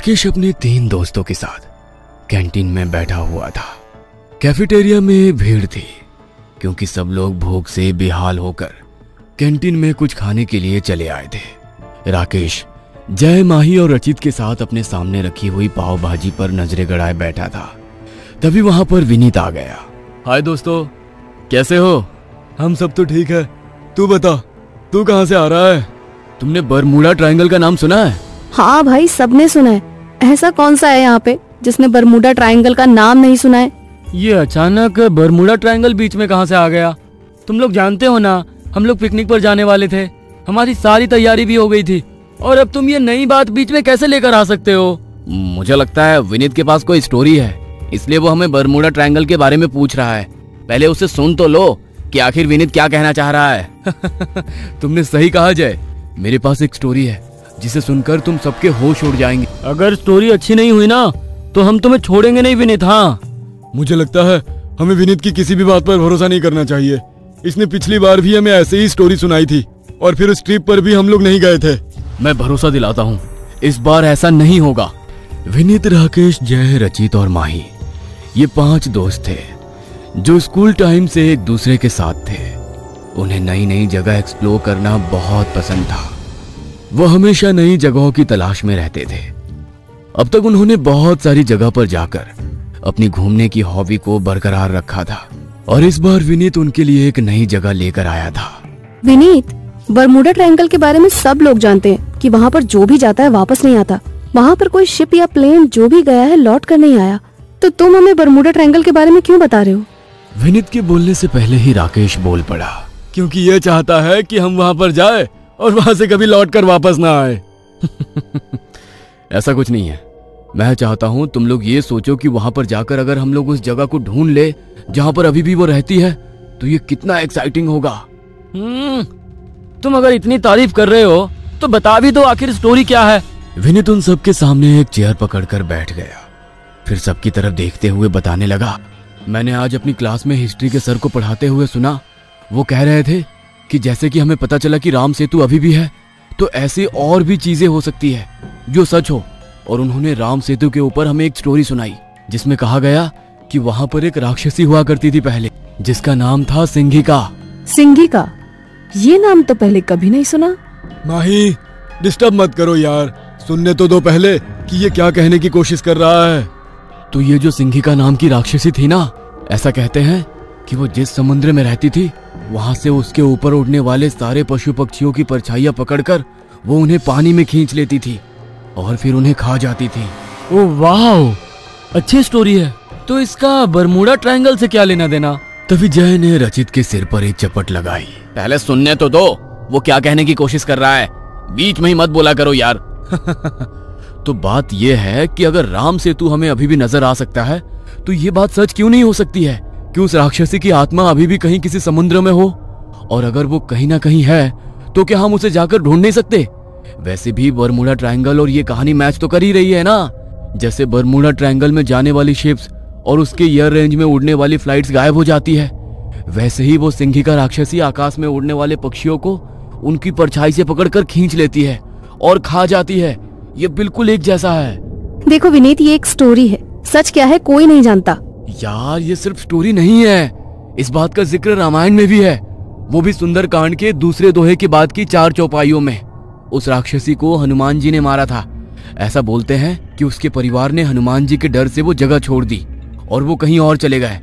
राकेश अपने 3 दोस्तों के साथ कैंटीन में बैठा हुआ था। कैफेटेरिया में भीड़ थी क्योंकि सब लोग भूख से बेहाल होकर कैंटीन में कुछ खाने के लिए चले आए थे। राकेश जय, माही और रचित के साथ अपने सामने रखी हुई पाव भाजी पर नजरें गड़ाए बैठा था। तभी वहां पर विनीत आ गया। हाय दोस्तों, कैसे हो? हम सब तो ठीक है, तू बता, तू कहां से आ रहा है? तुमने बरमूडा ट्रायंगल का नाम सुना है? हाँ भाई, सबने सुना है। ऐसा कौन सा है यहाँ पे जिसने बरमूडा ट्रायंगल का नाम नहीं सुना है? ये अचानक बरमूडा ट्रायंगल बीच में कहाँ से आ गया? तुम लोग जानते हो ना, हम लोग पिकनिक पर जाने वाले थे, हमारी सारी तैयारी भी हो गई थी, और अब तुम ये नई बात बीच में कैसे लेकर आ सकते हो? मुझे लगता है विनीत के पास कोई स्टोरी है, इसलिए वो हमें बरमूडा ट्रायंगल के बारे में पूछ रहा है। पहले उसे सुन तो लो कि आखिर विनीत क्या कहना चाह रहा है। तुमने सही कहा जय, मेरे पास एक स्टोरी है जिसे सुनकर तुम सबके होश उड़ जाएंगे। अगर स्टोरी अच्छी नहीं हुई ना तो हम तुम्हें छोड़ेंगे नहीं विनीत। हाँ, मुझे लगता है हमें विनीत की किसी भी बात पर भरोसा नहीं करना चाहिए। इसने पिछली बार भी हमें ऐसे ही स्टोरी सुनाई थी और फिर उस ट्रिप पर भी हम लोग नहीं गए थे। मैं भरोसा दिलाता हूँ, इस बार ऐसा नहीं होगा। विनीत, राकेश, जय, रचित और माही ये 5 दोस्त थे जो स्कूल टाइम से एक दूसरे के साथ थे। उन्हें नई नई जगह एक्सप्लोर करना बहुत पसंद था। वो हमेशा नई जगहों की तलाश में रहते थे। अब तक उन्होंने बहुत सारी जगह पर जाकर अपनी घूमने की हॉबी को बरकरार रखा था और इस बार विनीत उनके लिए एक नई जगह लेकर आया था। विनीत, बरमूडा ट्रायंगल के बारे में सब लोग जानते हैं कि वहाँ पर जो भी जाता है वापस नहीं आता। वहाँ पर कोई शिप या प्लेन जो भी गया है लौट कर नहीं आया। तो तुम हमें बरमूडा ट्रायंगल के बारे में क्यों बता रहे हो? विनीत के बोलने से पहले ही राकेश बोल पड़ा। क्योंकि ये चाहता है कि हम वहाँ पर जाए और वहाँ से कभी लौट कर वापस ना आए। ऐसा कुछ नहीं है। मैं चाहता हूँ तुम लोग ये सोचो कि वहाँ पर जाकर अगर हम लोग उस जगह को ढूंढ ले जहाँ पर अभी भी वो रहती है तो ये कितना एक्साइटिंग होगा। तुम अगर इतनी तारीफ कर रहे हो तो बता भी दो आखिर स्टोरी क्या है। विनीत उन सबके सामने एक चेयर पकड़कर बैठ गया, फिर सबकी तरफ देखते हुए बताने लगा। मैंने आज अपनी क्लास में हिस्ट्री के सर को पढ़ाते हुए सुना, वो कह रहे थे कि जैसे कि हमें पता चला कि राम सेतु अभी भी है, तो ऐसी और भी चीजें हो सकती है जो सच हो। और उन्होंने राम सेतु के ऊपर हमें एक स्टोरी सुनाई जिसमें कहा गया कि वहां पर एक राक्षसी हुआ करती थी पहले, जिसका नाम था सिंघिका। सिंघिका? ये नाम तो पहले कभी नहीं सुना। माही, डिस्टर्ब मत करो यार, सुनने तो दो पहले कि ये क्या कहने की कोशिश कर रहा है। तो ये जो सिंघिका नाम की राक्षसी थी ना, ऐसा कहते हैं कि वो जिस समुद्र में रहती थी वहां से उसके ऊपर उड़ने वाले सारे पशु पक्षियों की परछाइयां पकड़कर वो उन्हें पानी में खींच लेती थी और फिर उन्हें खा जाती थी। ओह वाह, अच्छी स्टोरी है। तो इसका बरमूडा ट्रायंगल से क्या लेना देना? तभी जय ने रचित के सिर पर एक चपट लगाई। पहले सुनने तो दो, वो क्या कहने की कोशिश कर रहा है, बीच में ही मत बोला करो यार। तो बात यह है कि अगर राम सेतु हमें अभी भी नजर आ सकता है तो ये बात सच क्यों नहीं हो सकती है कि उस राक्षसी की आत्मा अभी भी कहीं किसी समुद्र में हो? और अगर वो कहीं ना कहीं है तो क्या हम उसे जाकर ढूंढ नहीं सकते? वैसे भी बरमूडा ट्रायंगल और ये कहानी मैच तो कर ही रही है ना। जैसे बरमूडा ट्रायंगल में जाने वाली शिप्स और उसके एयर रेंज में उड़ने वाली फ्लाइट्स गायब हो जाती है, वैसे ही वो सिंघिका राक्षसी आकाश में उड़ने वाले पक्षियों को उनकी परछाई से पकड़कर खींच लेती है और खा जाती है। ये बिल्कुल एक जैसा है। देखो विनीत, ये एक स्टोरी है, सच क्या है कोई नहीं जानता। यार ये सिर्फ स्टोरी नहीं है, इस बात का जिक्र रामायण में भी है, वो भी सुंदरकांड के दूसरे दोहे के बाद की 4 चौपाइयों में। उस राक्षसी को हनुमान जी ने मारा था। ऐसा बोलते हैं कि उसके परिवार ने हनुमान जी के डर से वो जगह छोड़ दी और वो कहीं और चले गए।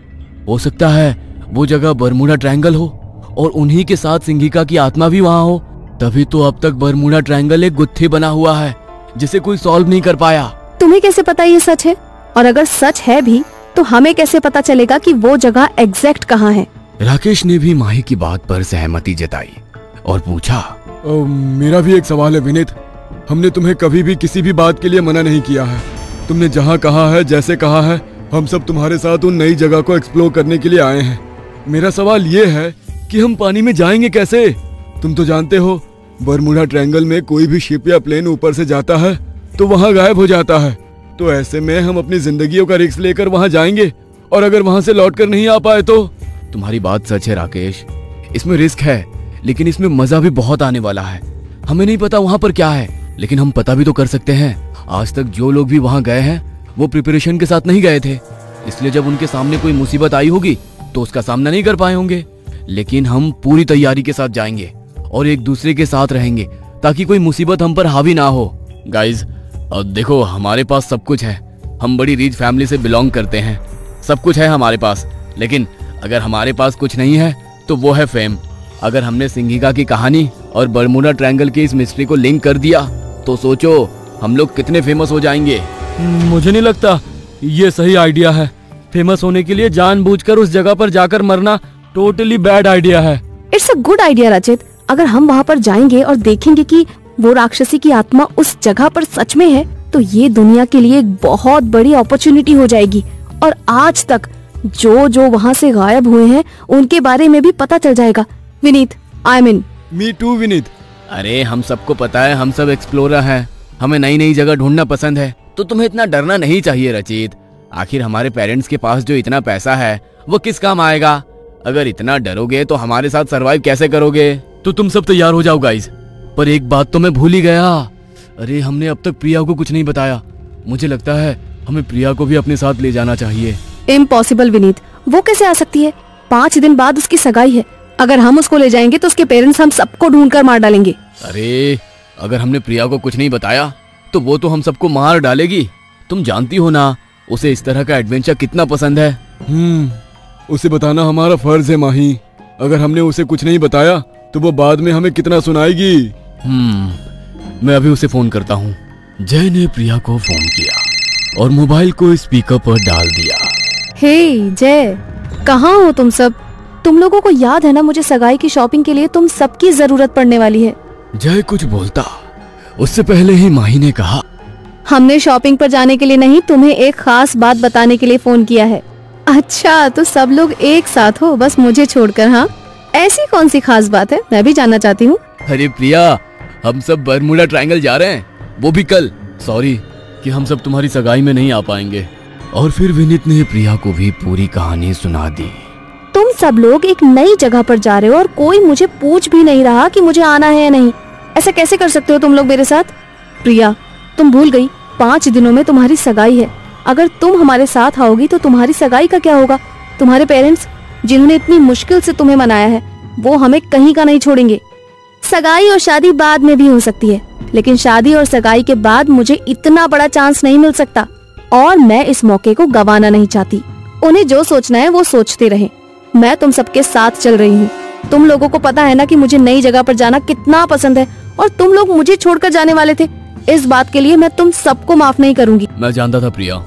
हो सकता है वो जगह बरमूडा ट्रायंगल हो और उन्हीं के साथ सिंघिका की आत्मा भी वहां हो। तभी तो अब तक बरमूडा ट्रायंगल एक गुत्थी बना हुआ है जिसे कोई सॉल्व नहीं कर पाया। तुम्हें कैसे पता ये सच है? और अगर सच है भी तो हमें कैसे पता चलेगा कि वो जगह एग्जैक्ट कहाँ है? राकेश ने भी माही की बात पर सहमति जताई और पूछा, मेरा भी एक सवाल है विनीत, हमने तुम्हें कभी भी किसी भी बात के लिए मना नहीं किया है। तुमने जहाँ कहा है, जैसे कहा है, हम सब तुम्हारे साथ उन नई जगह को एक्सप्लोर करने के लिए आए हैं। मेरा सवाल ये है कि हम पानी में जाएंगे कैसे? तुम तो जानते हो बरमूडा ट्रायंगल में कोई भी शिप या प्लेन ऊपर से जाता है तो वहाँ गायब हो जाता है। तो ऐसे में हम अपनी जिंदगियों का रिस्क लेकर वहाँ जाएंगे और अगर वहाँ से लौट कर नहीं आ पाए तो? तुम्हारी बात सच है राकेश, इसमें रिस्क है लेकिन इसमें मजा भी बहुत आने वाला है। हमें नहीं पता वहाँ पर क्या है, लेकिन हम पता भी तो कर सकते हैं, आज तक जो लोग भी वहां गए हैं वो प्रिपरेशन के साथ नहीं गए थे, इसलिए जब उनके सामने कोई मुसीबत आई होगी तो उसका सामना नहीं कर पाए होंगे। लेकिन हम पूरी तैयारी के साथ जाएंगे और एक दूसरे के साथ रहेंगे ताकि कोई मुसीबत हम पर हावी ना हो। गाइज देखो, हमारे पास सब कुछ है, हम बड़ी रिच फैमिली से बिलोंग करते हैं, सब कुछ है हमारे पास। लेकिन अगर हमारे पास कुछ नहीं है तो वो है फेम। अगर हमने सिंघिका की कहानी और बरमूडा ट्रायंगल की इस मिस्ट्री को लिंक कर दिया तो सोचो हम लोग कितने फेमस हो जाएंगे। मुझे नहीं लगता ये सही आइडिया है। फेमस होने के लिए जानबूझकर उस जगह पर जाकर मरना टोटली बैड आइडिया है। इट्स अ गुड आइडिया रचित। अगर हम वहाँ पर जाएंगे और देखेंगे कि वो राक्षसी की आत्मा उस जगह पर सच में है तो ये दुनिया के लिए एक बहुत बड़ी अपॉर्चुनिटी हो जाएगी। और आज तक जो वहाँ से गायब हुए हैं उनके बारे में भी पता चल जाएगा। Vineet, I mean me too Vineet. अरे हम सबको पता है, हम सब एक्सप्लोरर हैं, हमें नई नई जगह ढूंढना पसंद है, तो तुम्हें इतना डरना नहीं चाहिए रचित। आखिर हमारे पेरेंट्स के पास जो इतना पैसा है वो किस काम आएगा। अगर इतना डरोगे तो हमारे साथ सरवाइव कैसे करोगे। तो तुम सब तैयार हो जाओ गाइस। पर एक बात तो मैं भूल ही गया, अरे हमने अब तक प्रिया को कुछ नहीं बताया। मुझे लगता है हमें प्रिया को भी अपने साथ ले जाना चाहिए। इम्पॉसिबल विनीत, वो कैसे आ सकती है? 5 दिन बाद उसकी सगाई है। अगर हम उसको ले जाएंगे तो उसके पेरेंट्स हम सबको ढूंढकर मार डालेंगे। अरे अगर हमने प्रिया को कुछ नहीं बताया तो वो तो हम सबको मार डालेगी। तुम जानती हो ना उसे इस तरह का एडवेंचर कितना पसंद है। उसे बताना हमारा फर्ज है माही। अगर हमने उसे कुछ नहीं बताया तो वो बाद में हमें कितना सुनाएगी। मैं अभी उसे फोन करता हूँ। जय ने प्रिया को फोन किया और मोबाइल को स्पीकर पर डाल दिया। हे जय, कहाँ हो तुम सब? तुम लोगों को याद है ना मुझे सगाई की शॉपिंग के लिए तुम सबकी जरूरत पड़ने वाली है। जय कुछ बोलता उससे पहले ही माही ने कहा, हमने शॉपिंग पर जाने के लिए नहीं, तुम्हें एक खास बात बताने के लिए फोन किया है। अच्छा, तो सब लोग एक साथ हो, बस मुझे छोड़कर? हाँ, ऐसी कौन सी खास बात है, मैं भी जानना चाहती हूँ। अरे प्रिया, हम सब बरमूडा ट्रायंगल जा रहे हैं, वो भी कल। सॉरी कि हम सब तुम्हारी सगाई में नहीं आ पाएंगे। और फिर विनीत ने प्रिया को भी पूरी कहानी सुना दी। तुम सब लोग एक नई जगह पर जा रहे हो और कोई मुझे पूछ भी नहीं रहा कि मुझे आना है या नहीं। ऐसा कैसे कर सकते हो तुम लोग मेरे साथ? प्रिया, तुम भूल गई 5 दिनों में तुम्हारी सगाई है। अगर तुम हमारे साथ आओगी तो तुम्हारी सगाई का क्या होगा? तुम्हारे पेरेंट्स जिन्होंने इतनी मुश्किल से तुम्हें मनाया है वो हमें कहीं का नहीं छोड़ेंगे। सगाई और शादी बाद में भी हो सकती है, लेकिन शादी और सगाई के बाद मुझे इतना बड़ा चांस नहीं मिल सकता और मैं इस मौके को गंवाना नहीं चाहती। उन्हें जो सोचना है वो सोचते रहे, मैं तुम सबके साथ चल रही हूँ। तुम लोगों को पता है ना कि मुझे नई जगह पर जाना कितना पसंद है और तुम लोग मुझे छोड़कर जाने वाले थे। इस बात के लिए मैं तुम सबको माफ नहीं करूंगी। मैं जानता था प्रिया,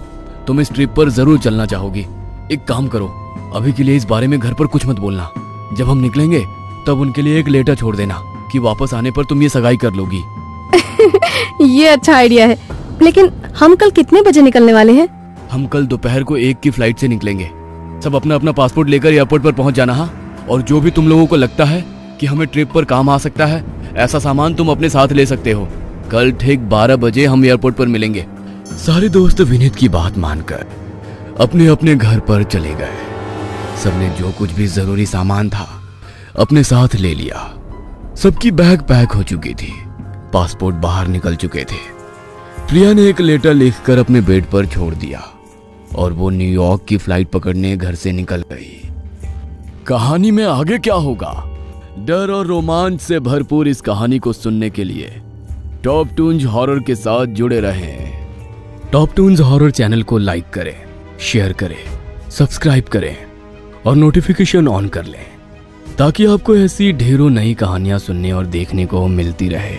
तुम इस ट्रिप पर जरूर चलना चाहोगी। एक काम करो, अभी के लिए इस बारे में घर पर कुछ मत बोलना। जब हम निकलेंगे तब उनके लिए एक लेटर छोड़ देना कि वापस आने पर तुम ये सगाई कर लोगी। ये अच्छा आइडिया है, लेकिन हम कल कितने बजे निकलने वाले हैं? हम कल दोपहर को 1 की फ्लाइट से निकलेंगे। सब अपना अपना पासपोर्ट लेकर एयरपोर्ट पर पहुंच जाना। और जो भी तुम लोगों को लगता है कि हमें ट्रिप पर काम आ सकता है, ऐसा सामान तुम अपने साथ ले सकते हो। कल ठीक 12 बजे हम एयरपोर्ट पर मिलेंगे। सारे दोस्त विनीत की बात मानकर अपने अपने घर पर चले गए। सबने जो कुछ भी जरूरी सामान था अपने साथ ले लिया। सबकी बैग पैक हो चुकी थी, पासपोर्ट बाहर निकल चुके थे। प्रिया ने एक लेटर लिखकर अपने बेड पर छोड़ दिया और वो न्यूयॉर्क की फ्लाइट पकड़ने घर से निकल गई। कहानी में आगे क्या होगा? डर और रोमांच से भरपूर इस कहानी को सुनने के लिए टॉप टून्स हॉरर के साथ जुड़े रहें। टॉप टून्स हॉरर चैनल को लाइक करें, शेयर करें, सब्सक्राइब करें और नोटिफिकेशन ऑन कर लें ताकि आपको ऐसी ढेरों नई कहानियां सुनने और देखने को मिलती रहे।